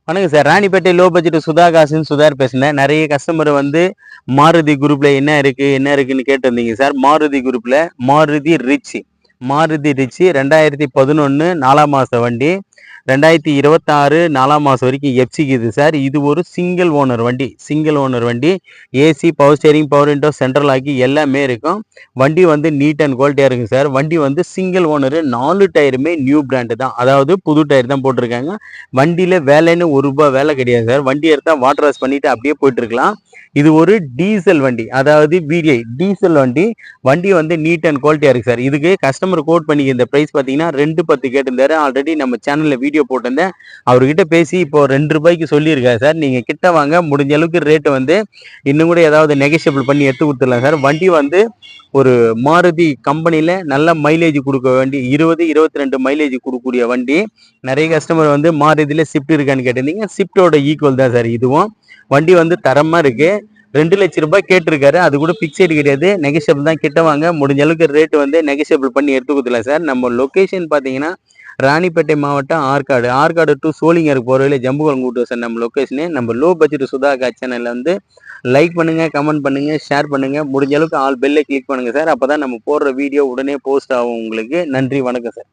வணக்கம் sir. Ranipet low budget சுதாகாசுன்னு சுதார் பேசுனேன். நெறைய கஸ்டமர் வந்து மாருதி குரூப்ல என்ன இருக்கு, என்ன இருக்குன்னு கேட்டிருந்தீங்க சார். மாருதி குரூப்ல மாருதி ரிச் 2011 4ஆம் மாச வண்டி. 2026 4ஆம் மாசம் வரைக்கும் எஃப்சிக்குது சார். இது ஒரு சிங்கிள் ஓனர் வண்டி. AC, power steering, power window, central லாக்கி எல்லாமே இருக்கும். வண்டி வந்து நீட் அண்ட் குவாலிட்டியா இருக்கும் சார். வண்டி வந்து சிங்கிள் ஓனர், 4 டயருமே நியூ பிராண்டு தான். அதாவது புது டயர் தான் போட்டிருக்காங்க. வண்டியில வேலைன்னு ₹1 வேலை கிடையாது சார். வண்டி எடுத்தா வாட்டர் வாஷ் பண்ணிட்டு அப்படியே போயிட்டு இருக்கலாம். இது ஒரு டீசல் வண்டி, அதாவது VDI டீசல் வண்டி. வண்டி வந்து நீட் அண்ட் குவாலிட்டியா இருக்கு சார். இதுக்கு கஸ்டமர் கோட் பண்ணி இந்த பிரைஸ் பார்த்தீங்கன்னா 210 கேட்டிருந்தாரு. ஆல்ரெடி நம்ம சேனல்ல வீடியோ போட்டிருந்தேன். அவர்கிட்ட பேசி இப்போ ₹2 சொல்லியிருக்காரு சார். நீங்க கிட்ட வாங்க, முடிஞ்ச அளவுக்கு ரேட்டு வந்து இன்னும் கூட ஏதாவது நெகோஷியபிள் பண்ணி எடுத்து கொடுத்துடலாம் சார். வண்டி வந்து ஒரு மாருதி கம்பெனில நல்ல மைலேஜ் கொடுக்க வண்டி, 20-22 மைலேஜ் கொடுக்கக்கூடிய வண்டி. நிறைய கஸ்டமர் வந்து மாருதியில ஸ்விஃப்ட் இருக்கான்னு கேட்டிருந்தீங்க. ஸ்விஃப்டோட ஈக்குவல் தான் சார் இதுவும். வண்டி வந்து தரமா இருக்கு. ₹2,00,000 கேட்டிருக்காரு. அது கூட பிக்சைடு கிடையாது, நெகோஷியபிள் தான். கிட்ட வாங்க, முடிஞ்ச அளவுக்கு ரேட் வந்து நெகோஷியபிள் பண்ணி எடுத்து கொடுத்துலாம் சார். நம்ம லொகேஷன் பார்த்தீங்கன்னா ராணிப்பேட்டை மாவட்டம் ஆற்காடு டு சோளிங்கர் போகிற வழியில் ஜம்புகுளம் கூட்டு சார் நம்ம லொக்கேஷனு. நம்ம லோ பட்ஜெட் சுதாகா சேனலில் வந்து லைக் பண்ணுங்க, கமெண்ட் பண்ணுங்க, ஷேர் பண்ணுங்க. முடிஞ்ச அளவுக்கு ஆல் பெல்லை கிளிக் பண்ணுங்க சார். அப்போ தான் நம்ம போடுற வீடியோ உடனே போஸ்ட் ஆகும் உங்களுக்கு. நன்றி, வணக்கம் சார்.